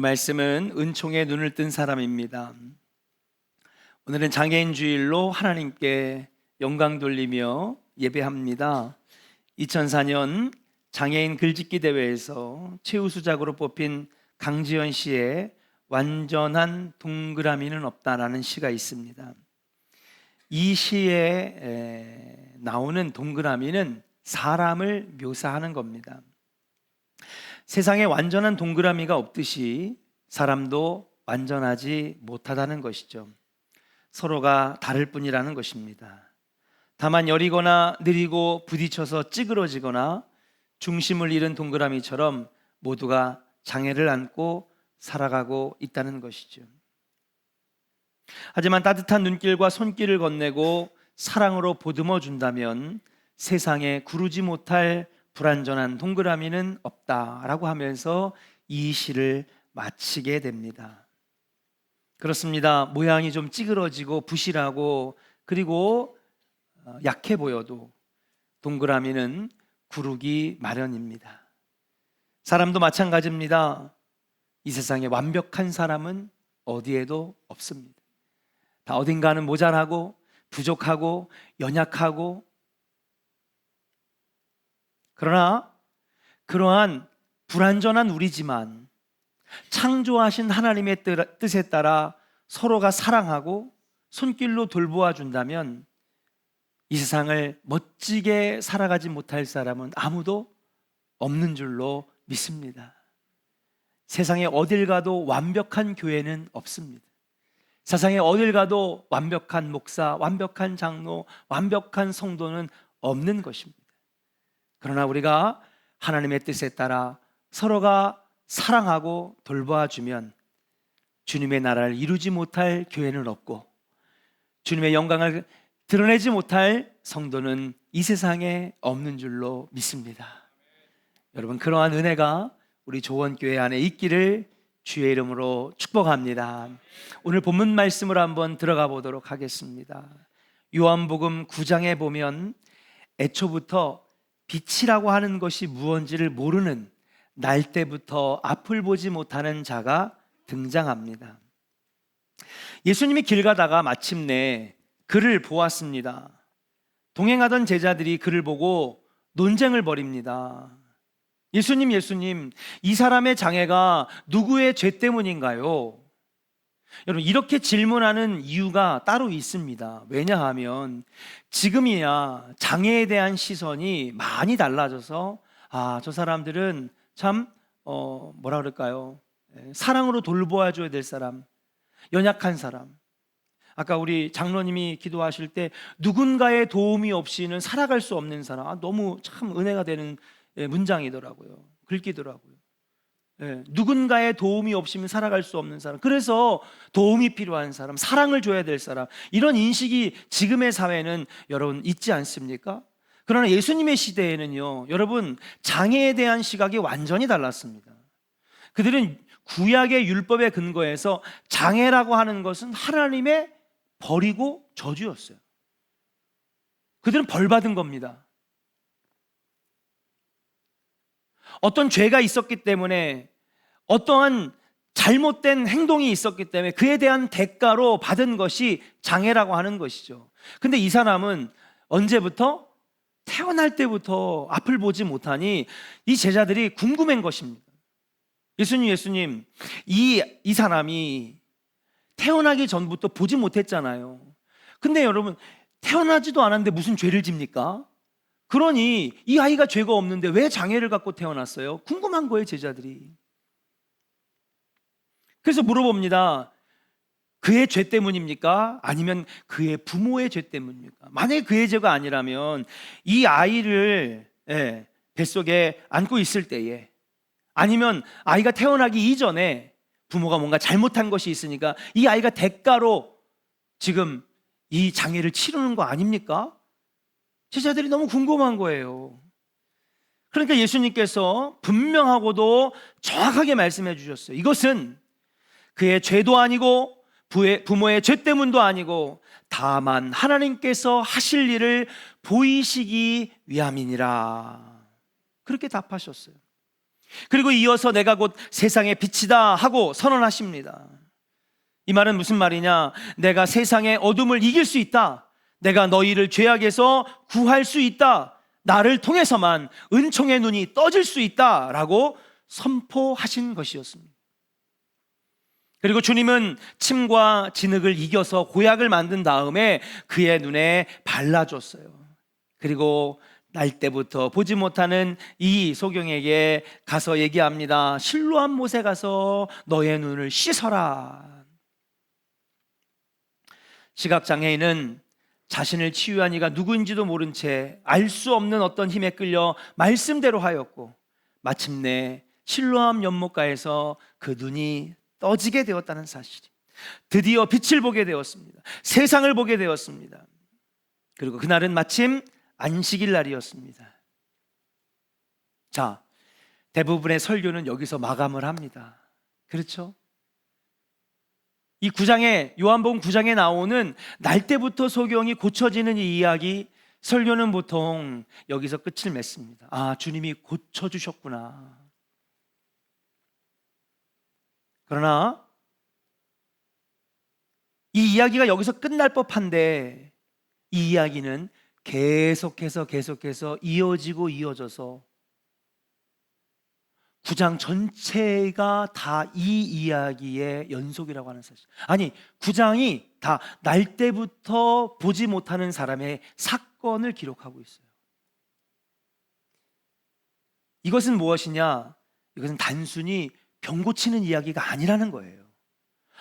말씀은 은총에 눈을 뜬 사람입니다. 오늘은 장애인 주일로 하나님께 영광 돌리며 예배합니다. 2004년 장애인 글짓기 대회에서 최우수작으로 뽑힌 강지연 씨의 완전한 동그라미는 없다라는 시가 있습니다. 이 시에 나오는 동그라미는 사람을 묘사하는 겁니다. 세상에 완전한 동그라미가 없듯이 사람도 완전하지 못하다는 것이죠. 서로가 다를 뿐이라는 것입니다. 다만 여리거나 느리고 부딪혀서 찌그러지거나 중심을 잃은 동그라미처럼 모두가 장애를 안고 살아가고 있다는 것이죠. 하지만 따뜻한 눈길과 손길을 건네고 사랑으로 보듬어 준다면 세상에 구르지 못할 불완전한 동그라미는 없다라고 하면서 이 시를 마치게 됩니다. 그렇습니다. 모양이 좀 찌그러지고 부실하고 그리고 약해 보여도 동그라미는 구르기 마련입니다. 사람도 마찬가지입니다. 이 세상에 완벽한 사람은 어디에도 없습니다. 다 어딘가는 모자라고 부족하고 연약하고, 그러나 그러한 불완전한 우리지만 창조하신 하나님의 뜻에 따라 서로가 사랑하고 손길로 돌보아 준다면 이 세상을 멋지게 살아가지 못할 사람은 아무도 없는 줄로 믿습니다. 세상에 어딜 가도 완벽한 교회는 없습니다. 세상에 어딜 가도 완벽한 목사, 완벽한 장로, 완벽한 성도는 없는 것입니다. 그러나 우리가 하나님의 뜻에 따라 서로가 사랑하고 돌보아주면 주님의 나라를 이루지 못할 교회는 없고 주님의 영광을 드러내지 못할 성도는 이 세상에 없는 줄로 믿습니다. 여러분, 그러한 은혜가 우리 조원교회 안에 있기를 주의 이름으로 축복합니다. 오늘 본문 말씀으로 한번 들어가 보도록 하겠습니다. 요한복음 9장에 보면 애초부터 빛이라고 하는 것이 무언지를 모르는 날 때부터 앞을 보지 못하는 자가 등장합니다. 예수님이 길 가다가 마침내 그를 보았습니다. 동행하던 제자들이 그를 보고 논쟁을 벌입니다. 예수님, 이 사람의 장애가 누구의 죄 때문인가요? 여러분, 이렇게 질문하는 이유가 따로 있습니다. 왜냐하면 지금이야 장애에 대한 시선이 많이 달라져서 저 사람들은 참 뭐라 그럴까요? 사랑으로 돌보아줘야 될 사람, 연약한 사람. 아까 우리 장로님이 기도하실 때 누군가의 도움이 없이는 살아갈 수 없는 사람, 너무 참 은혜가 되는 문장이더라고요. 글귀더라고요. 누군가의 도움이 없이는 살아갈 수 없는 사람, 그래서 도움이 필요한 사람, 사랑을 줘야 될 사람, 이런 인식이 지금의 사회는 여러분 있지 않습니까? 그러나 예수님의 시대에는요, 여러분, 장애에 대한 시각이 완전히 달랐습니다. 그들은 구약의 율법에 근거해서 장애라고 하는 것은 하나님의 벌이고 저주였어요. 그들은 벌받은 겁니다. 어떤 죄가 있었기 때문에, 어떠한 잘못된 행동이 있었기 때문에 그에 대한 대가로 받은 것이 장애라고 하는 것이죠. 근데 이 사람은 언제부터? 태어날 때부터 앞을 보지 못하니 이 제자들이 궁금한 것입니다. 예수님, 이 사람이 태어나기 전부터 보지 못했잖아요. 근데 여러분, 태어나지도 않았는데 무슨 죄를 집니까? 그러니 이 아이가 죄가 없는데 왜 장애를 갖고 태어났어요? 궁금한 거예요, 제자들이. 그래서 물어봅니다. 그의 죄 때문입니까? 아니면 그의 부모의 죄 때문입니까? 만약에 그의 죄가 아니라면 이 아이를 뱃속에 안고 있을 때에, 아니면 아이가 태어나기 이전에 부모가 뭔가 잘못한 것이 있으니까 이 아이가 대가로 지금 이 장애를 치르는 거 아닙니까? 제자들이 너무 궁금한 거예요. 그러니까 예수님께서 분명하고도 정확하게 말씀해 주셨어요. 이것은 그의 죄도 아니고 부모의 죄 때문도 아니고 다만 하나님께서 하실 일을 보이시기 위함이니라. 그렇게 답하셨어요. 그리고 이어서 내가 곧 세상의 빛이다 하고 선언하십니다. 이 말은 무슨 말이냐? 내가 세상의 어둠을 이길 수 있다. 내가 너희를 죄악에서 구할 수 있다. 나를 통해서만 은총의 눈이 떠질 수 있다라고 선포하신 것이었습니다. 그리고 주님은 침과 진흙을 이겨서 고약을 만든 다음에 그의 눈에 발라줬어요. 그리고 날 때부터 보지 못하는 이 소경에게 가서 얘기합니다. 실로암 못에 가서 너의 눈을 씻어라. 시각장애인은 자신을 치유한 이가 누구인지도 모른 채 알 수 없는 어떤 힘에 끌려 말씀대로 하였고, 마침내 실로암 연못가에서 그 눈이 떠지게 되었다는 사실이, 드디어 빛을 보게 되었습니다. 세상을 보게 되었습니다. 그리고 그날은 마침 안식일 날이었습니다. 자, 대부분의 설교는 여기서 마감을 합니다. 그렇죠? 이 9장에, 요한복음 9장에 나오는 날 때부터 소경이 고쳐지는 이 이야기, 설교는 보통 여기서 끝을 맺습니다. 아, 주님이 고쳐주셨구나. 그러나 이 이야기가 여기서 끝날 법한데, 이 이야기는 계속해서 이어져서 9장 전체가 다 이 이야기의 연속이라고 하는 사실. 아니, 9장이 다 날 때부터 보지 못하는 사람의 사건을 기록하고 있어요. 이것은 무엇이냐? 이것은 단순히 병 고치는 이야기가 아니라는 거예요.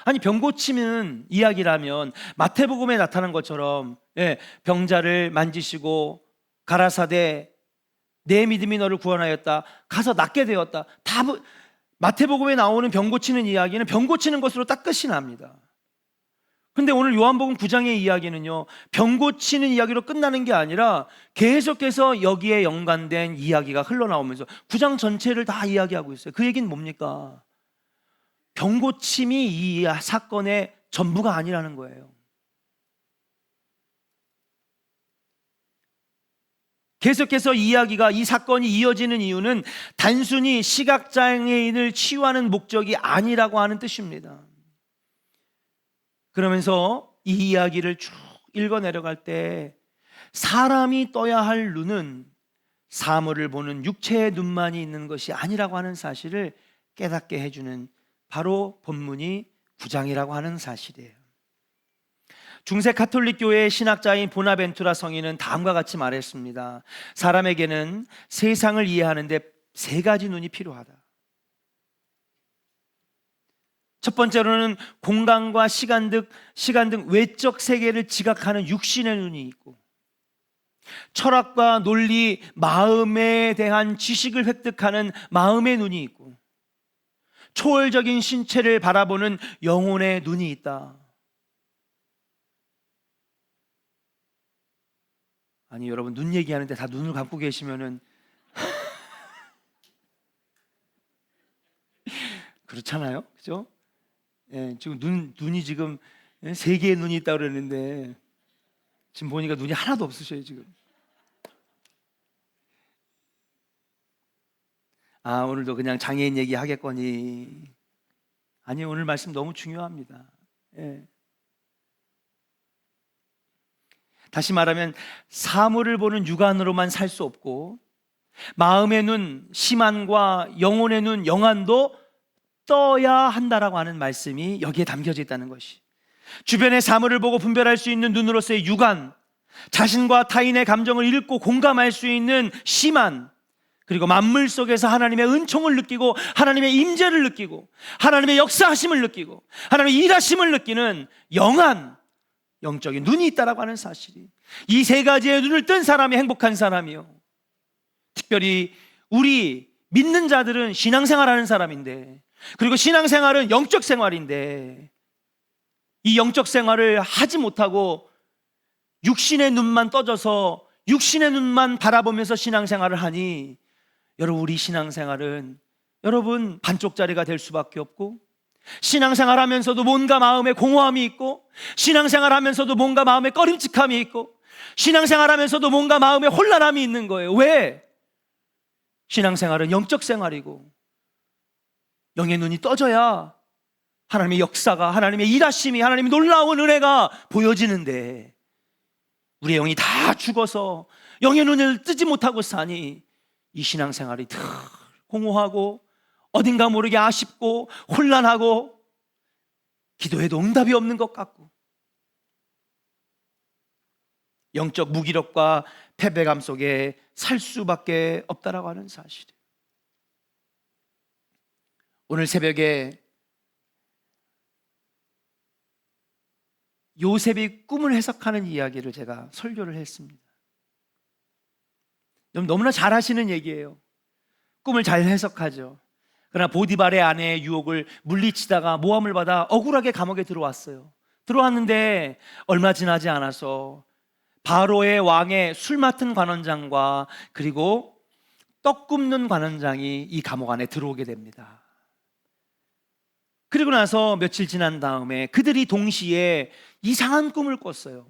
아니, 병 고치는 이야기라면 마태복음에 나타난 것처럼, 병자를 만지시고 가라사대 내 믿음이 너를 구원하였다, 가서 낫게 되었다. 다 마태복음에 나오는 병 고치는 이야기는 병 고치는 것으로 딱 끝이 납니다. 근데 오늘 요한복음 9장의 이야기는요, 병 고치는 이야기로 끝나는 게 아니라 계속해서 여기에 연관된 이야기가 흘러나오면서 9장 전체를 다 이야기하고 있어요. 그 얘기는 뭡니까? 병 고침이 이 사건의 전부가 아니라는 거예요. 계속해서 이야기가, 이 사건이 이어지는 이유는 단순히 시각장애인을 치유하는 목적이 아니라고 하는 뜻입니다. 그러면서 이 이야기를 쭉 읽어 내려갈 때 사람이 떠야 할 눈은 사물을 보는 육체의 눈만이 있는 것이 아니라고 하는 사실을 깨닫게 해주는 바로 본문이 9장이라고 하는 사실이에요. 중세 가톨릭 교회의 신학자인 보나벤투라 성인은 다음과 같이 말했습니다. 사람에게는 세상을 이해하는데 세 가지 눈이 필요하다. 첫 번째로는 공간과 시간 등 외적 세계를 지각하는 육신의 눈이 있고, 철학과 논리, 마음에 대한 지식을 획득하는 마음의 눈이 있고, 초월적인 신체를 바라보는 영혼의 눈이 있다. 아니, 여러분, 눈 얘기하는데 다 눈을 감고 계시면은 그렇잖아요, 그죠? 지금 눈이 지금 세 개의 눈이 있다고 그러는데 지금 보니까 눈이 하나도 없으셔요 지금. 아, 오늘도 그냥 장애인 얘기 하겠거니. 아니, 오늘 말씀 너무 중요합니다. 다시 말하면 사물을 보는 육안으로만 살 수 없고, 마음의 눈, 심안과 영혼의 눈, 영안도 떠야 한다라고 하는 말씀이 여기에 담겨져 있다는 것이, 주변의 사물을 보고 분별할 수 있는 눈으로서의 육안, 자신과 타인의 감정을 읽고 공감할 수 있는 심안, 그리고 만물 속에서 하나님의 은총을 느끼고 하나님의 임재를 느끼고 하나님의 역사하심을 느끼고 하나님의 일하심을 느끼는 영안, 영적인 눈이 있다라고 하는 사실이, 이 세 가지의 눈을 뜬 사람이 행복한 사람이요, 특별히 우리 믿는 자들은 신앙생활하는 사람인데, 그리고 신앙생활은 영적 생활인데, 이 영적 생활을 하지 못하고 육신의 눈만 떠져서 육신의 눈만 바라보면서 신앙생활을 하니, 여러분, 우리 신앙생활은 여러분 반쪽짜리가 될 수밖에 없고, 신앙생활하면서도 뭔가 마음에 공허함이 있고, 신앙생활하면서도 뭔가 마음에 꺼림칙함이 있고, 신앙생활하면서도 뭔가 마음에 혼란함이 있는 거예요. 왜? 신앙생활은 영적 생활이고 영의 눈이 떠져야 하나님의 역사가, 하나님의 일하심이, 하나님의 놀라운 은혜가 보여지는데, 우리의 영이 다 죽어서 영의 눈을 뜨지 못하고 사니 이 신앙생활이 더 공허하고 어딘가 모르게 아쉽고 혼란하고 기도해도 응답이 없는 것 같고 영적 무기력과 패배감 속에 살 수밖에 없다라고 하는 사실이에요. 오늘 새벽에 요셉이 꿈을 해석하는 이야기를 제가 설교를 했습니다. 너무나 잘 하시는 얘기예요. 꿈을 잘 해석하죠. 그러나 보디발의 아내의 유혹을 물리치다가 모함을 받아 억울하게 감옥에 들어왔어요. 들어왔는데 얼마 지나지 않아서 바로의 왕의 술 맡은 관원장과 그리고 떡 굽는 관원장이 이 감옥 안에 들어오게 됩니다. 그리고 나서 며칠 지난 다음에 그들이 동시에 이상한 꿈을 꿨어요.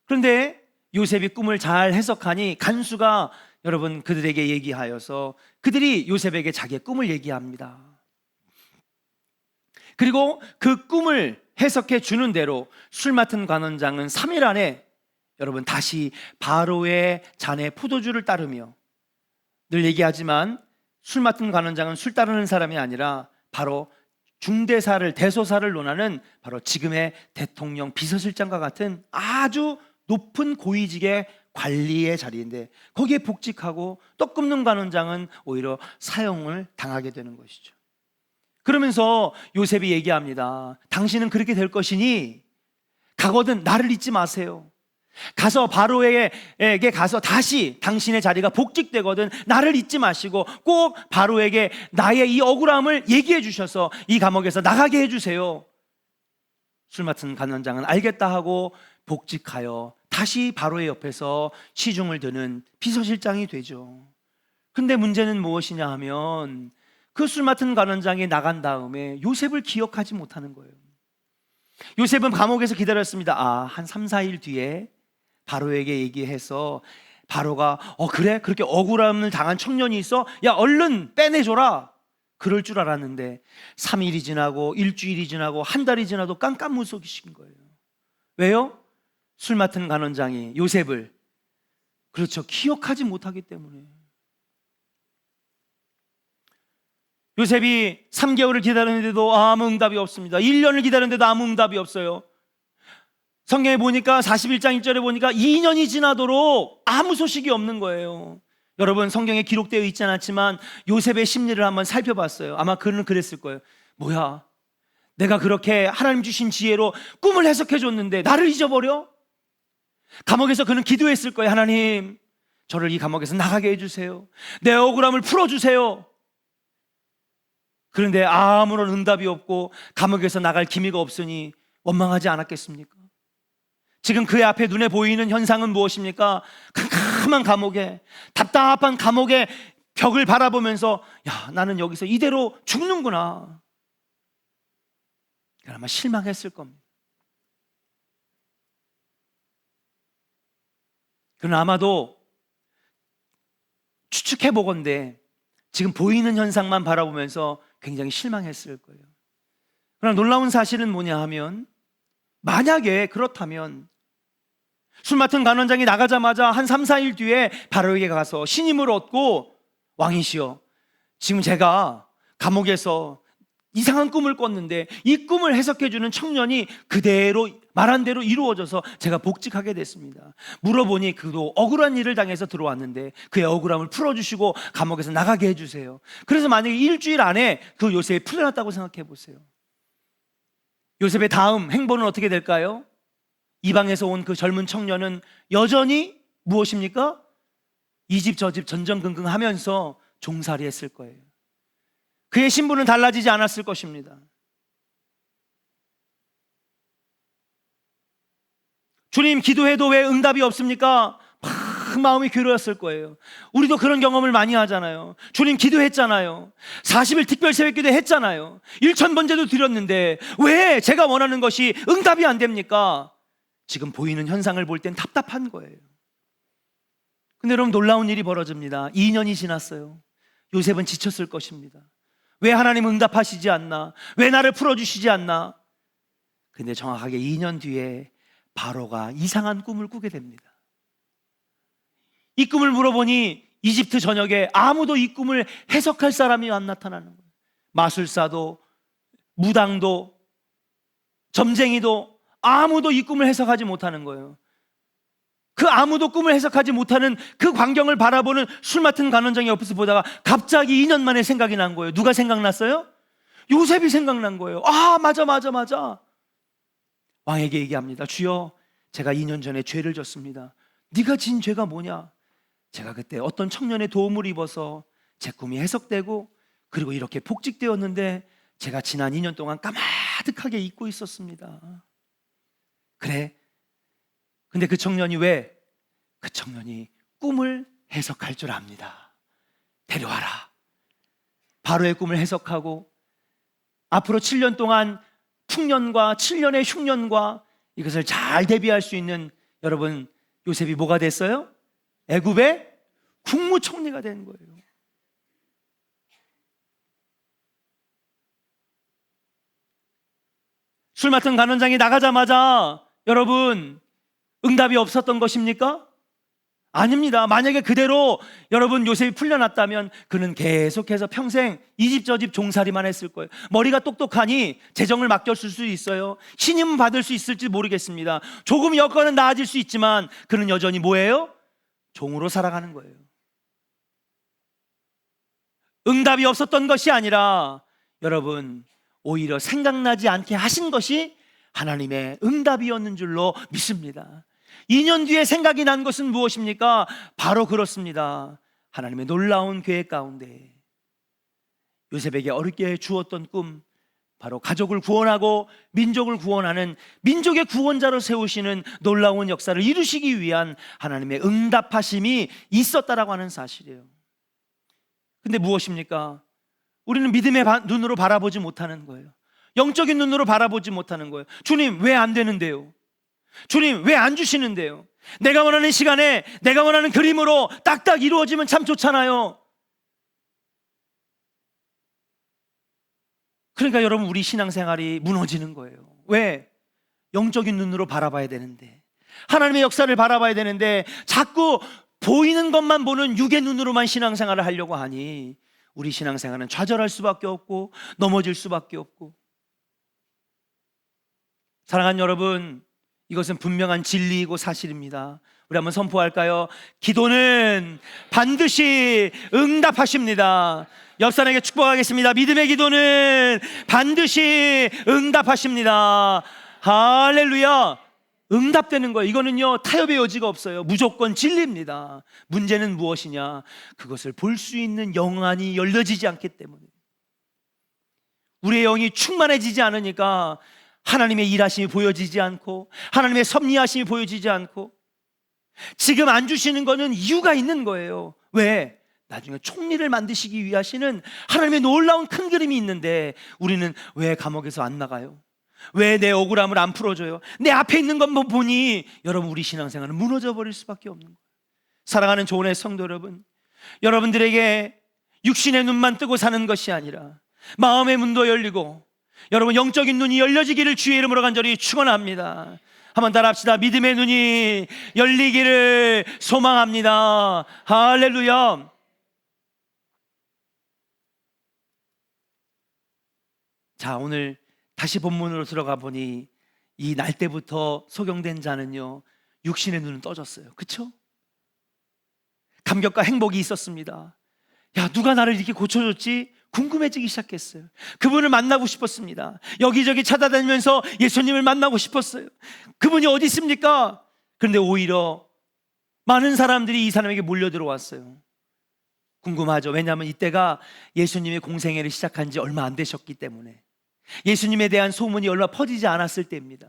그런데 요셉이 꿈을 잘 해석하니 간수가 여러분 그들에게 얘기하여서 그들이 요셉에게 자기의 꿈을 얘기합니다. 그리고 그 꿈을 해석해 주는 대로 술 맡은 관원장은 3일 안에 여러분 다시 바로의 잔에 포도주를 따르며, 늘 얘기하지만 술 맡은 관원장은 술 따르는 사람이 아니라 바로 중대사를, 대소사를 논하는 바로 지금의 대통령 비서실장과 같은 아주 높은 고위직의 관리의 자리인데 거기에 복직하고 떡 굽는 관원장은 오히려 사형을 당하게 되는 것이죠. 그러면서 요셉이 얘기합니다. 당신은 그렇게 될 것이니 가거든 나를 잊지 마세요. 가서 바로에게 가서 다시 당신의 자리가 복직되거든 나를 잊지 마시고 꼭 바로에게 나의 이 억울함을 얘기해 주셔서 이 감옥에서 나가게 해주세요. 술 맡은 관원장은 알겠다 하고 복직하여 다시 바로의 옆에서 시중을 드는 비서실장이 되죠. 근데 문제는 무엇이냐 하면 그 술 맡은 관원장이 나간 다음에 요셉을 기억하지 못하는 거예요. 요셉은 감옥에서 기다렸습니다. 한 3, 4일 뒤에 바로에게 얘기해서 바로가 그래? 그렇게 억울함을 당한 청년이 있어? 야 얼른 빼내줘라. 그럴 줄 알았는데 3일이 지나고 일주일이 지나고 한 달이 지나도 깜깜무속이신 거예요. 왜요? 술 맡은 관원장이 요셉을, 그렇죠, 기억하지 못하기 때문에. 요셉이 3개월을 기다렸는데도 아무 응답이 없습니다. 1년을 기다렸는데도 아무 응답이 없어요. 성경에 보니까 41장 1절에 보니까 2년이 지나도록 아무 소식이 없는 거예요. 여러분 성경에 기록되어 있지 않았지만 요셉의 심리를 한번 살펴봤어요. 아마 그는 그랬을 거예요. 뭐야, 내가 그렇게 하나님 주신 지혜로 꿈을 해석해 줬는데 나를 잊어버려? 감옥에서 그는 기도했을 거예요. 하나님, 저를 이 감옥에서 나가게 해주세요. 내 억울함을 풀어주세요. 그런데 아무런 응답이 없고 감옥에서 나갈 기미가 없으니 원망하지 않았겠습니까? 지금 그의 앞에 눈에 보이는 현상은 무엇입니까? 캄캄한 감옥에, 답답한 감옥의 벽을 바라보면서 야, 나는 여기서 이대로 죽는구나. 아마 실망했을 겁니다. 그는 아마도 추측해보건대 지금 보이는 현상만 바라보면서 굉장히 실망했을 거예요. 그러나 놀라운 사실은 뭐냐 하면, 만약에 그렇다면 술 맡은 관원장이 나가자마자 한 3, 4일 뒤에 바로에게 가서 신임을 얻고 왕이시여, 지금 제가 감옥에서 이상한 꿈을 꿨는데 이 꿈을 해석해주는 청년이 그대로 말한 대로 이루어져서 제가 복직하게 됐습니다. 물어보니 그도 억울한 일을 당해서 들어왔는데 그의 억울함을 풀어주시고 감옥에서 나가게 해주세요. 그래서 만약에 일주일 안에 그 요셉이 풀려났다고 생각해 보세요. 요셉의 다음 행보는 어떻게 될까요? 이방에서 온 그 젊은 청년은 여전히 무엇입니까? 이 집 저 집 전전긍긍 하면서 종살이 했을 거예요. 그의 신분은 달라지지 않았을 것입니다. 주님, 기도해도 왜 응답이 없습니까? 막 마음이 괴로웠을 거예요. 우리도 그런 경험을 많이 하잖아요. 주님, 기도했잖아요. 40일 특별 새벽기도 했잖아요. 1,000번제도 드렸는데 왜 제가 원하는 것이 응답이 안 됩니까? 지금 보이는 현상을 볼 땐 답답한 거예요. 근데 여러분, 놀라운 일이 벌어집니다. 2년이 지났어요. 요셉은 지쳤을 것입니다. 왜 하나님 응답하시지 않나? 왜 나를 풀어주시지 않나? 근데 정확하게 2년 뒤에 바로가 이상한 꿈을 꾸게 됩니다. 이 꿈을 물어보니 이집트 전역에 아무도 이 꿈을 해석할 사람이 안 나타나는 거예요. 마술사도, 무당도, 점쟁이도 아무도 이 꿈을 해석하지 못하는 거예요. 그 아무도 꿈을 해석하지 못하는 그 광경을 바라보는 술 맡은 간원장이 옆에서 보다가 갑자기 2년 만에 생각이 난 거예요. 누가 생각났어요? 요셉이 생각난 거예요. 아, 맞아. 왕에게 얘기합니다. 주여, 제가 2년 전에 죄를 졌습니다. 네가 진 죄가 뭐냐? 제가 그때 어떤 청년의 도움을 입어서 제 꿈이 해석되고 그리고 이렇게 복직되었는데 제가 지난 2년 동안 까마득하게 잊고 있었습니다. 그래? 근데 그 청년이 왜? 그 청년이 꿈을 해석할 줄 압니다. 데려와라. 바로의 꿈을 해석하고 앞으로 7년 동안 풍년과 7년의 흉년과 이것을 잘 대비할 수 있는, 여러분, 요셉이 뭐가 됐어요? 애굽의 국무총리가 된 거예요. 술 맡은 간원장이 나가자마자 여러분 응답이 없었던 것입니까? 아닙니다. 만약에 그대로 여러분 요셉이 풀려났다면 그는 계속해서 평생 이 집 저 집 종살이만 했을 거예요. 머리가 똑똑하니 재정을 맡겼을 수 있어요. 신임은 받을 수 있을지 모르겠습니다. 조금 여건은 나아질 수 있지만 그는 여전히 뭐예요? 종으로 살아가는 거예요. 응답이 없었던 것이 아니라 여러분 오히려 생각나지 않게 하신 것이 하나님의 응답이었는 줄로 믿습니다. 2년 뒤에 생각이 난 것은 무엇입니까? 바로 그렇습니다. 하나님의 놀라운 계획 가운데 요셉에게 어렵게 주었던 꿈, 바로 가족을 구원하고 민족을 구원하는 민족의 구원자로 세우시는 놀라운 역사를 이루시기 위한 하나님의 응답하심이 있었다라고 하는 사실이에요. 근데 무엇입니까? 우리는 믿음의 눈으로 바라보지 못하는 거예요. 영적인 눈으로 바라보지 못하는 거예요. 주님, 왜 안 되는데요? 주님, 왜 안 주시는데요? 내가 원하는 시간에 내가 원하는 그림으로 딱딱 이루어지면 참 좋잖아요. 그러니까 여러분, 우리 신앙생활이 무너지는 거예요. 왜? 영적인 눈으로 바라봐야 되는데, 하나님의 역사를 바라봐야 되는데 자꾸 보이는 것만 보는 육의 눈으로만 신앙생활을 하려고 하니 우리 신앙생활은 좌절할 수밖에 없고 넘어질 수밖에 없고. 사랑하는 여러분, 이것은 분명한 진리이고 사실입니다. 우리 한번 선포할까요? 기도는 반드시 응답하십니다. 옆 사람에게 축복하겠습니다. 믿음의 기도는 반드시 응답하십니다. 할렐루야. 응답되는 거예요. 이거는요, 타협의 여지가 없어요. 무조건 진리입니다. 문제는 무엇이냐? 그것을 볼 수 있는 영안이 열려지지 않기 때문에. 우리의 영이 충만해지지 않으니까 하나님의 일하심이 보여지지 않고 하나님의 섭리하심이 보여지지 않고, 지금 안 주시는 거는 이유가 있는 거예요. 왜? 나중에 총리를 만드시기 위하시는 하나님의 놀라운 큰 그림이 있는데 우리는 왜 감옥에서 안 나가요? 왜 내 억울함을 안 풀어줘요? 내 앞에 있는 것만 보니 여러분, 우리 신앙생활은 무너져 버릴 수밖에 없는 거예요. 사랑하는 조은의 성도 여러분, 여러분들에게 육신의 눈만 뜨고 사는 것이 아니라 마음의 문도 열리고 여러분 영적인 눈이 열려지기를 주의 이름으로 간절히 축원합니다. 한번 따라합시다. 믿음의 눈이 열리기를 소망합니다. 할렐루야. 자, 오늘 다시 본문으로 들어가 보니 이 날 때부터 소경된 자는요, 육신의 눈은 떠졌어요. 그렇죠? 감격과 행복이 있었습니다. 야, 누가 나를 이렇게 고쳐줬지? 궁금해지기 시작했어요. 그분을 만나고 싶었습니다. 여기저기 찾아다니면서 예수님을 만나고 싶었어요. 그분이 어디 있습니까? 그런데 오히려 많은 사람들이 이 사람에게 몰려 들어왔어요. 궁금하죠? 왜냐하면 이때가 예수님의 공생애를 시작한 지 얼마 안 되셨기 때문에, 예수님에 대한 소문이 얼마 퍼지지 않았을 때입니다.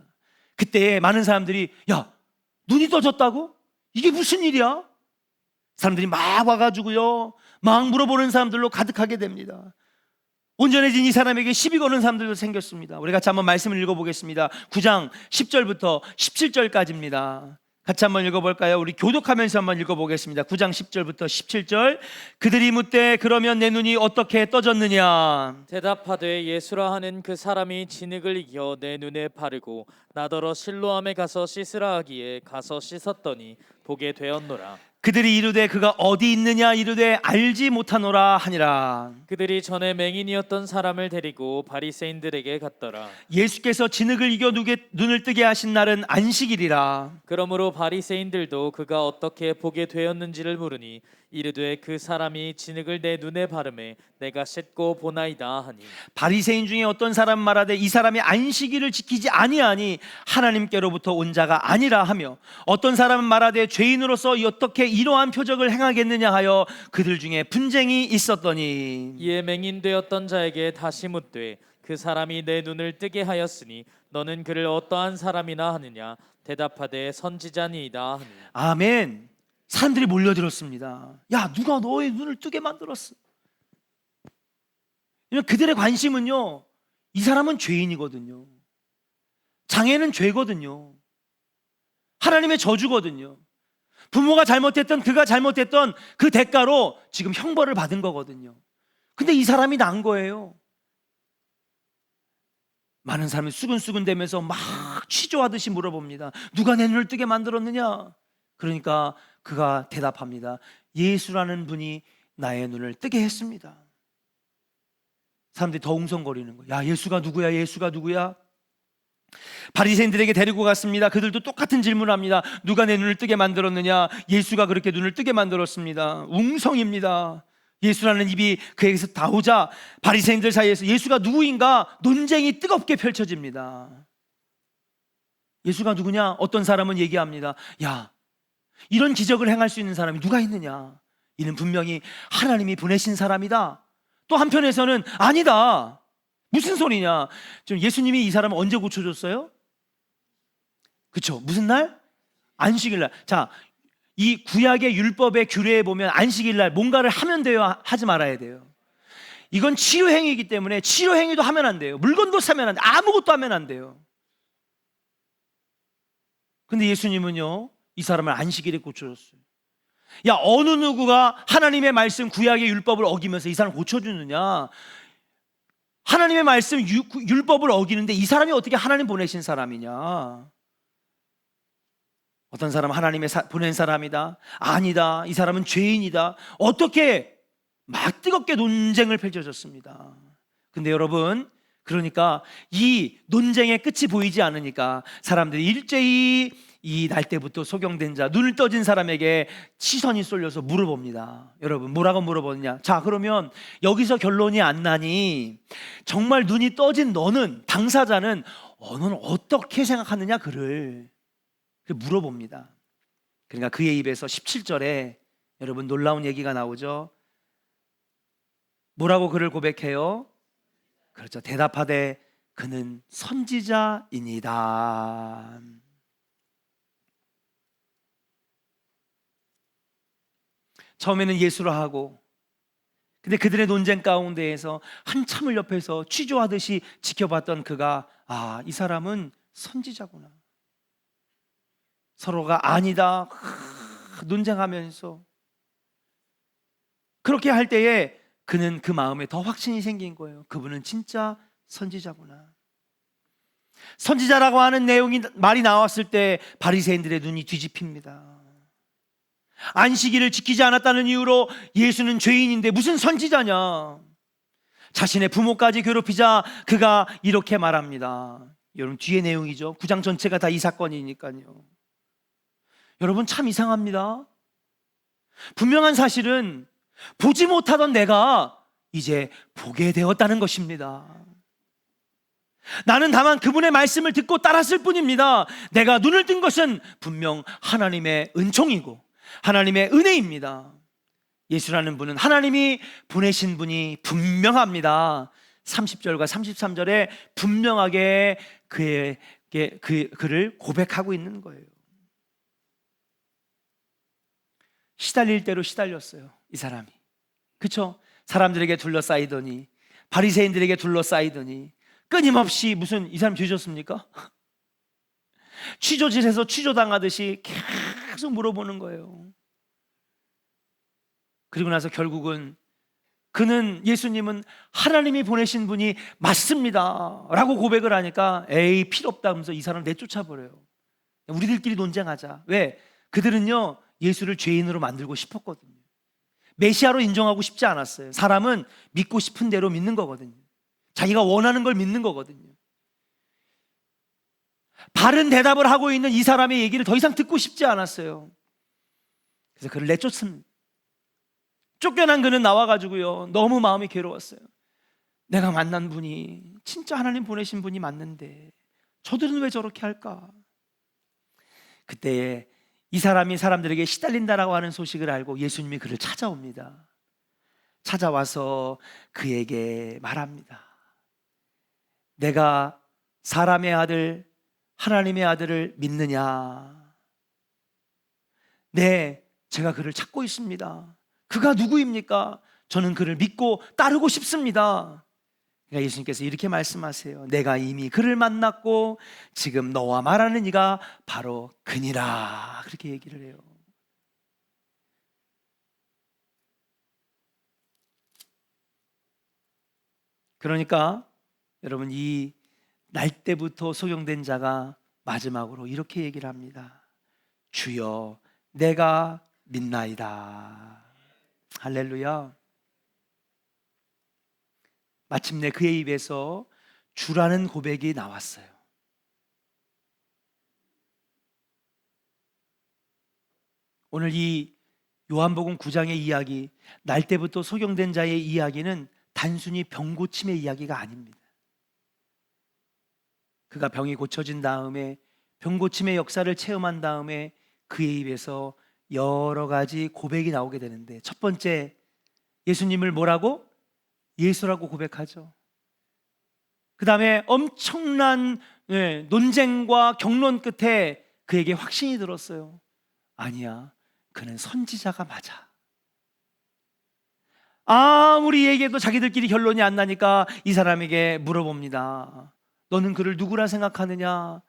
그때 많은 사람들이, 야, 눈이 떠졌다고? 이게 무슨 일이야? 사람들이 막 와가지고요, 막 물어보는 사람들로 가득하게 됩니다. 온전해진 이 사람에게 시비 거는 사람들도 생겼습니다. 우리 같이 한번 말씀을 읽어보겠습니다. 9장 10절부터 17절까지입니다. 같이 한번 읽어볼까요? 우리 교독하면서 한번 읽어보겠습니다. 9장 10절부터 17절. 그들이 묻되 그러면 내 눈이 어떻게 떠졌느냐? 대답하되 예수라 하는 그 사람이 진흙을 이겨 내 눈에 바르고 나더러 실로암에 가서 씻으라 하기에 가서 씻었더니 보게 되었노라. 그들이 이르되 그가 어디 있느냐 이르되 알지 못하노라 하니라. 그들이 전에 맹인이었던 사람을 데리고 바리새인들에게 갔더라. 예수께서 진흙을 이겨 눈을 뜨게 하신 날은 안식일이라. 그러므로 바리새인들도 그가 어떻게 보게 되었는지를 물으니 이르되 그 사람이 진흙을 내 눈에 바르매 내가 씻고 보나이다 하니. 바리새인 중에 어떤 사람 말하되 이 사람이 안식일을 지키지 아니하니 하나님께로부터 온 자가 아니라 하며, 어떤 사람은 말하되 죄인으로서 어떻게 이러한 표적을 행하겠느냐 하여 그들 중에 분쟁이 있었더니, 이에 맹인되었던 자에게 다시 묻되 그 사람이 내 눈을 뜨게 하였으니 너는 그를 어떠한 사람이나 하느냐. 대답하되 선지자니이다 하니. 아멘. 사람들이 몰려들었습니다. 야, 누가 너의 눈을 뜨게 만들었어? 그들의 관심은요, 이 사람은 죄인이거든요. 장애는 죄거든요. 하나님의 저주거든요. 부모가 잘못했던, 그가 잘못했던 그 대가로 지금 형벌을 받은 거거든요. 근데 이 사람이 난 거예요. 많은 사람이 수근수근 대면서 막 취조하듯이 물어봅니다. 누가 내 눈을 뜨게 만들었느냐? 그러니까 그가 대답합니다. 예수라는 분이 나의 눈을 뜨게 했습니다. 사람들이 더 웅성거리는 거예요. 야, 예수가 누구야? 예수가 누구야? 바리새인들에게 데리고 갔습니다. 그들도 똑같은 질문을 합니다. 누가 내 눈을 뜨게 만들었느냐? 예수가 그렇게 눈을 뜨게 만들었습니다. 웅성입니다. 예수라는 입이 그에게서 나오자 바리새인들 사이에서 예수가 누구인가 논쟁이 뜨겁게 펼쳐집니다. 예수가 누구냐? 어떤 사람은 얘기합니다. 야, 이런 기적을 행할 수 있는 사람이 누가 있느냐? 이는 분명히 하나님이 보내신 사람이다. 또 한편에서는 아니다. 무슨 소리냐? 지금 예수님이 이 사람을 언제 고쳐줬어요? 그쵸? 무슨 날? 안식일 날. 자, 이 구약의 율법의 규례에 보면 안식일 날 뭔가를 하면 돼요? 하지 말아야 돼요? 이건 치료행위이기 때문에 치료행위도 하면 안 돼요. 물건도 사면 안 돼요. 아무것도 하면 안 돼요. 근데 예수님은요, 이 사람을 안식일에 고쳐줬어요. 야, 어느 누구가 하나님의 말씀 구약의 율법을 어기면서 이 사람 고쳐주느냐? 하나님의 말씀 율법을 어기는데 이 사람이 어떻게 하나님 보내신 사람이냐? 어떤 사람은 하나님의 보낸 사람이다. 아니다. 이 사람은 죄인이다. 어떻게 막 뜨겁게 논쟁을 펼쳐졌습니다. 근데 여러분, 그러니까 이 논쟁의 끝이 보이지 않으니까 사람들이 일제히 이 날 때부터 소경된 자, 눈을 떠진 사람에게 시선이 쏠려서 물어봅니다. 여러분, 뭐라고 물어보느냐? 자, 그러면 여기서 결론이 안 나니 정말 눈이 떠진 너는, 당사자는 너는 어떻게 생각하느냐? 그를 물어봅니다. 그러니까 그의 입에서 17절에 여러분 놀라운 얘기가 나오죠. 뭐라고 그를 고백해요? 그렇죠. 대답하되 그는 선지자이니다. 처음에는 예수라 하고, 근데 그들의 논쟁 가운데에서 한참을 옆에서 취조하듯이 지켜봤던 그가, 아, 이 사람은 선지자구나. 서로가 아니다 논쟁하면서 그렇게 할 때에 그는 그 마음에 더 확신이 생긴 거예요. 그분은 진짜 선지자구나. 선지자라고 하는 말이 나왔을 때 바리새인들의 눈이 뒤집힙니다. 안식일을 지키지 않았다는 이유로 예수는 죄인인데 무슨 선지자냐? 자신의 부모까지 괴롭히자 그가 이렇게 말합니다. 여러분, 뒤에 내용이죠. 9장 전체가 다 이 사건이니까요. 여러분, 참 이상합니다. 분명한 사실은 보지 못하던 내가 이제 보게 되었다는 것입니다. 나는 다만 그분의 말씀을 듣고 따랐을 뿐입니다. 내가 눈을 뜬 것은 분명 하나님의 은총이고 하나님의 은혜입니다. 예수라는 분은 하나님이 보내신 분이 분명합니다. 30절과 33절에 분명하게 그를 고백하고 있는 거예요. 시달릴 대로 시달렸어요, 이 사람이. 그렇죠? 사람들에게 둘러싸이더니, 바리새인들에게 둘러싸이더니 끊임없이, 무슨 이 사람 죄졌습니까? 취조질에서 취조당하듯이 계속 물어보는 거예요. 그리고 나서 결국은 예수님은 하나님이 보내신 분이 맞습니다 라고 고백을 하니까 에이 필요 없다 하면서 이 사람을 내쫓아 버려요. 우리들끼리 논쟁하자. 왜? 그들은요 예수를 죄인으로 만들고 싶었거든요. 메시아로 인정하고 싶지 않았어요. 사람은 믿고 싶은 대로 믿는 거거든요. 자기가 원하는 걸 믿는 거거든요. 바른 대답을 하고 있는 이 사람의 얘기를 더 이상 듣고 싶지 않았어요. 그래서 그를 내쫓습니다. 쫓겨난 그는 나와가지고요 너무 마음이 괴로웠어요. 내가 만난 분이 진짜 하나님 보내신 분이 맞는데 저들은 왜 저렇게 할까? 그때 이 사람이 사람들에게 시달린다라고 하는 소식을 알고 예수님이 그를 찾아옵니다. 찾아와서 그에게 말합니다. 내가 사람의 아들 하나님의 아들을 믿느냐? 네, 제가 그를 찾고 있습니다. 그가 누구입니까? 저는 그를 믿고 따르고 싶습니다. 그러니까 예수님께서 이렇게 말씀하세요. 내가 이미 그를 만났고 지금 너와 말하는 이가 바로 그니라. 그렇게 얘기를 해요. 그러니까 여러분 이 날 때부터 소경된 자가 마지막으로 이렇게 얘기를 합니다. 주여 내가 믿나이다. 할렐루야. 마침내 그의 입에서 주라는 고백이 나왔어요. 오늘 이 요한복음 9장의 이야기, 날 때부터 소경된 자의 이야기는 단순히 병 고침의 이야기가 아닙니다. 그가 병이 고쳐진 다음에 병 고침의 역사를 체험한 다음에 그의 입에서 여러 가지 고백이 나오게 되는데, 첫 번째 예수님을 뭐라고? 예수라고 고백하죠. 그 다음에 엄청난 논쟁과 경론 끝에 그에게 확신이 들었어요. 아니야, 그는 선지자가 맞아. 아무리 얘기해도 자기들끼리 결론이 안 나니까 이 사람에게 물어봅니다. 너는 그를 누구라 생각하느냐?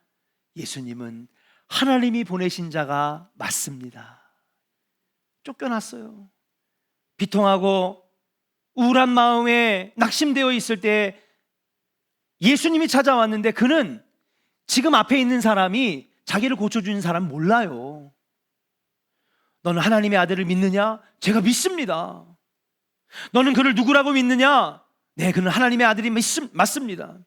예수님은 하나님이 보내신 자가 맞습니다. 쫓겨났어요. 비통하고 우울한 마음에 낙심되어 있을 때 예수님이 찾아왔는데 그는 지금 앞에 있는 사람이 자기를 고쳐주는 사람 몰라요. 너는 하나님의 아들을 믿느냐? 제가 믿습니다. 너는 그를 누구라고 믿느냐? 네, 그는 하나님의 아들이 맞습니다.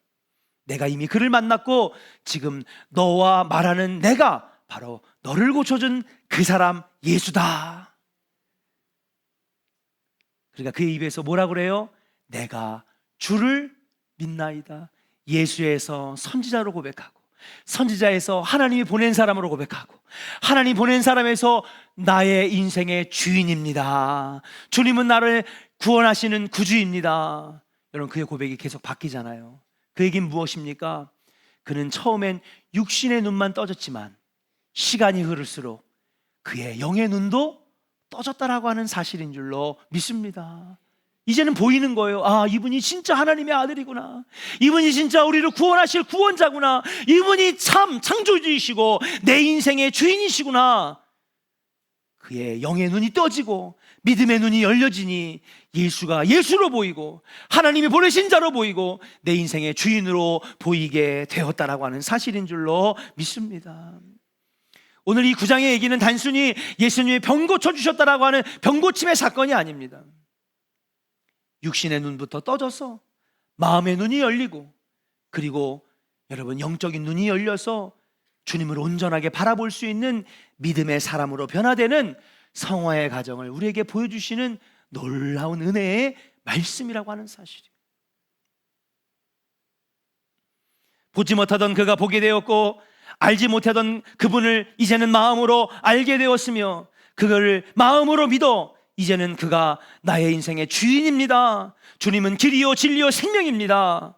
내가 이미 그를 만났고 지금 너와 말하는 내가 바로 너를 고쳐준 그 사람 예수다. 그러니까 그의 입에서 뭐라고 그래요? 내가 주를 믿나이다. 예수에서 선지자로 고백하고, 선지자에서 하나님이 보낸 사람으로 고백하고, 하나님 보낸 사람에서 나의 인생의 주인입니다. 주님은 나를 구원하시는 구주입니다. 여러분, 그의 고백이 계속 바뀌잖아요. 그 얘기는 무엇입니까? 그는 처음엔 육신의 눈만 떠졌지만 시간이 흐를수록 그의 영의 눈도 떠졌다라고 하는 사실인 줄로 믿습니다. 이제는 보이는 거예요. 아, 이분이 진짜 하나님의 아들이구나. 이분이 진짜 우리를 구원하실 구원자구나. 이분이 참 창조주이시고 내 인생의 주인이시구나. 그의 영의 눈이 떠지고 믿음의 눈이 열려지니 예수가 예수로 보이고 하나님이 보내신 자로 보이고 내 인생의 주인으로 보이게 되었다라고 하는 사실인 줄로 믿습니다. 오늘 이 9장의 얘기는 단순히 예수님이 병 고쳐주셨다라고 하는 병고침의 사건이 아닙니다. 육신의 눈부터 떠져서 마음의 눈이 열리고, 그리고 여러분 영적인 눈이 열려서 주님을 온전하게 바라볼 수 있는 믿음의 사람으로 변화되는 성화의 과정을 우리에게 보여주시는 놀라운 은혜의 말씀이라고 하는 사실이에요. 보지 못하던 그가 보게 되었고, 알지 못하던 그분을 이제는 마음으로 알게 되었으며, 그걸 마음으로 믿어 이제는 그가 나의 인생의 주인입니다. 주님은 길이요 진리요 생명입니다.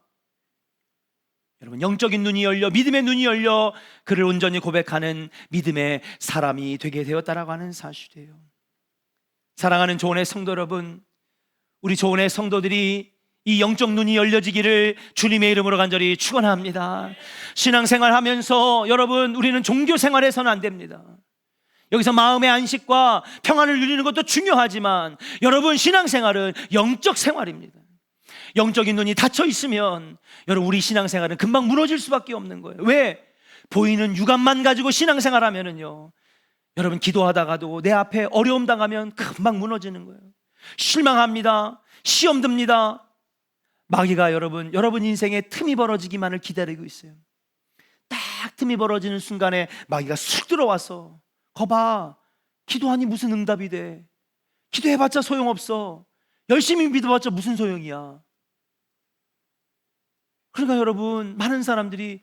여러분, 영적인 눈이 열려 믿음의 눈이 열려 그를 온전히 고백하는 믿음의 사람이 되게 되었다라고 하는 사실이에요. 사랑하는 조은의 성도 여러분, 우리 조은의 성도들이 이 영적 눈이 열려지기를 주님의 이름으로 간절히 축원합니다. 신앙생활 하면서 여러분, 우리는 종교 생활에서는 안 됩니다. 여기서 마음의 안식과 평안을 누리는 것도 중요하지만 여러분, 신앙생활은 영적 생활입니다. 영적인 눈이 닫혀 있으면 여러분, 우리 신앙생활은 금방 무너질 수밖에 없는 거예요. 왜? 보이는 육안만 가지고 신앙생활 하면은요, 여러분, 기도하다가도 내 앞에 어려움 당하면 금방 무너지는 거예요. 실망합니다. 시험 듭니다. 마귀가 여러분 인생에 틈이 벌어지기만을 기다리고 있어요. 딱 틈이 벌어지는 순간에 마귀가 쑥 들어와서, 거봐, 기도하니 무슨 응답이 돼? 기도해봤자 소용없어. 열심히 믿어봤자 무슨 소용이야? 그러니까 여러분, 많은 사람들이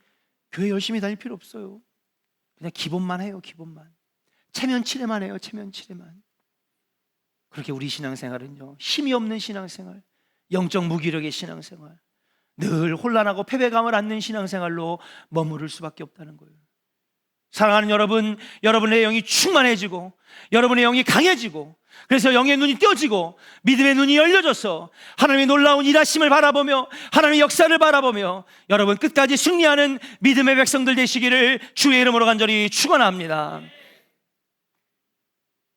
교회 열심히 다닐 필요 없어요. 그냥 기본만 해요. 기본만. 체면치레만 해요. 체면치레만. 그렇게 우리 신앙생활은요, 힘이 없는 신앙생활, 영적 무기력의 신앙생활, 늘 혼란하고 패배감을 안는 신앙생활로 머무를 수밖에 없다는 거예요. 사랑하는 여러분, 여러분의 영이 충만해지고 여러분의 영이 강해지고, 그래서 영의 눈이 띄어지고 믿음의 눈이 열려져서 하나님의 놀라운 일하심을 바라보며 하나님의 역사를 바라보며 여러분, 끝까지 승리하는 믿음의 백성들 되시기를 주의 이름으로 간절히 축원합니다.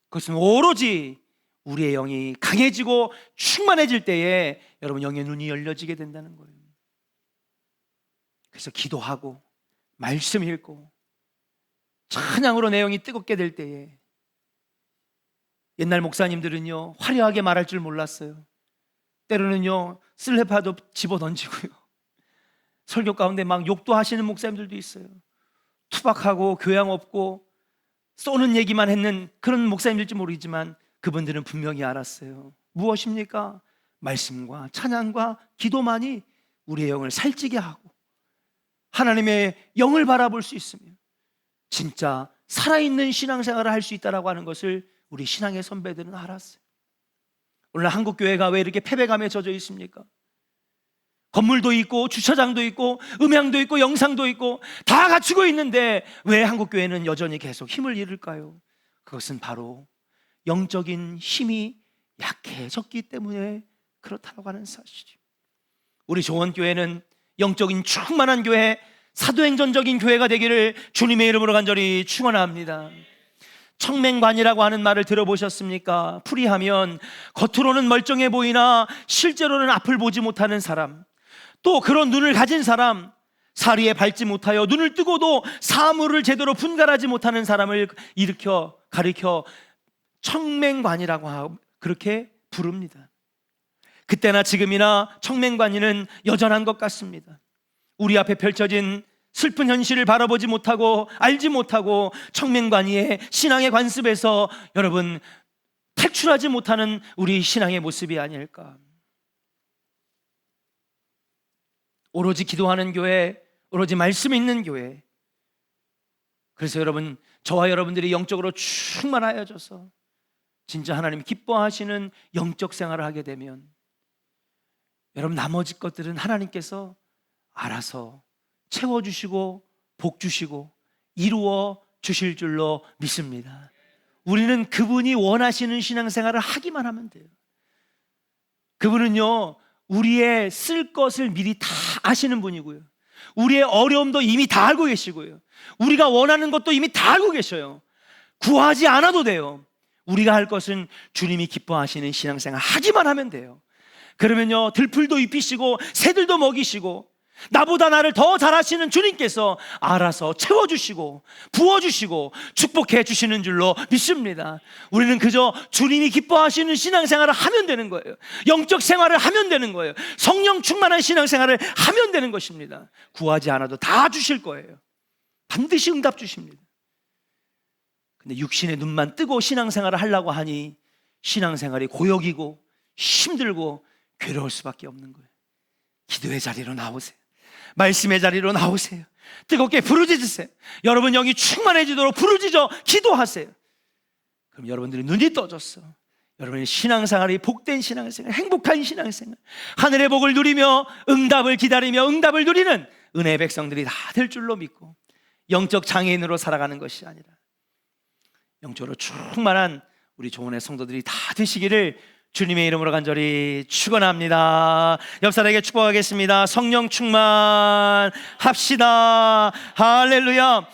그것은 오로지 우리의 영이 강해지고 충만해질 때에 여러분, 영의 눈이 열려지게 된다는 거예요. 그래서 기도하고 말씀 읽고 찬양으로 내 영이 뜨겁게 될 때에, 옛날 목사님들은요, 화려하게 말할 줄 몰랐어요. 때로는요, 슬레파도 집어던지고요, 설교 가운데 막 욕도 하시는 목사님들도 있어요. 투박하고 교양 없고 쏘는 얘기만 했는 그런 목사님일지 모르지만 그분들은 분명히 알았어요. 무엇입니까? 말씀과 찬양과 기도만이 우리의 영을 살찌게 하고 하나님의 영을 바라볼 수 있으며 진짜 살아있는 신앙생활을 할 수 있다고 하는 것을 우리 신앙의 선배들은 알았어요. 오늘 한국교회가 왜 이렇게 패배감에 젖어 있습니까? 건물도 있고 주차장도 있고 음향도 있고 영상도 있고 다 갖추고 있는데 왜 한국교회는 여전히 계속 힘을 잃을까요? 그것은 바로 영적인 힘이 약해졌기 때문에 그렇다고 하는 사실이죠. 우리 조원교회는 영적인 충만한 교회, 사도행전적인 교회가 되기를 주님의 이름으로 간절히 축원합니다. 청맹관이라고 하는 말을 들어보셨습니까? 풀이하면 겉으로는 멀쩡해 보이나 실제로는 앞을 보지 못하는 사람, 또 그런 눈을 가진 사람, 사리에 밟지 못하여 눈을 뜨고도 사물을 제대로 분간하지 못하는 사람을 가리켜 청맹관이라고 그렇게 부릅니다. 그때나 지금이나 청맹관이는 여전한 것 같습니다. 우리 앞에 펼쳐진 슬픈 현실을 바라보지 못하고 알지 못하고 청맹관이의 신앙의 관습에서 여러분 탈출하지 못하는 우리 신앙의 모습이 아닐까. 오로지 기도하는 교회, 오로지 말씀 있는 교회. 그래서 여러분, 저와 여러분들이 영적으로 충만하여져서 진짜 하나님 기뻐하시는 영적 생활을 하게 되면 여러분, 나머지 것들은 하나님께서 알아서 채워주시고 복주시고 이루어 주실 줄로 믿습니다. 우리는 그분이 원하시는 신앙생활을 하기만 하면 돼요. 그분은요, 우리의 쓸 것을 미리 다 아시는 분이고요, 우리의 어려움도 이미 다 알고 계시고요, 우리가 원하는 것도 이미 다 알고 계셔요. 구하지 않아도 돼요. 우리가 할 것은 주님이 기뻐하시는 신앙생활 하기만 하면 돼요. 그러면요, 들풀도 입히시고 새들도 먹이시고 나보다 나를 더 잘하시는 주님께서 알아서 채워주시고 부어주시고 축복해 주시는 줄로 믿습니다. 우리는 그저 주님이 기뻐하시는 신앙생활을 하면 되는 거예요. 영적 생활을 하면 되는 거예요. 성령 충만한 신앙생활을 하면 되는 것입니다. 구하지 않아도 다 주실 거예요. 반드시 응답 주십니다. 근데 육신의 눈만 뜨고 신앙생활을 하려고 하니 신앙생활이 고역이고 힘들고 괴로울 수밖에 없는 거예요. 기도의 자리로 나오세요. 말씀의 자리로 나오세요. 뜨겁게 부르짖으세요. 여러분 영이 충만해지도록 부르짖어 기도하세요. 그럼 여러분들이 눈이 떠졌어. 여러분의 신앙생활이 복된 신앙생활, 행복한 신앙생활, 하늘의 복을 누리며 응답을 기다리며 응답을 누리는 은혜의 백성들이 다 될 줄로 믿고 영적 장애인으로 살아가는 것이 아니라 영적으로 충만한 우리 조원의 성도들이 다 되시기를 주님의 이름으로 간절히 축원합니다. 옆 사람에게 축복하겠습니다. 성령 충만합시다. 할렐루야.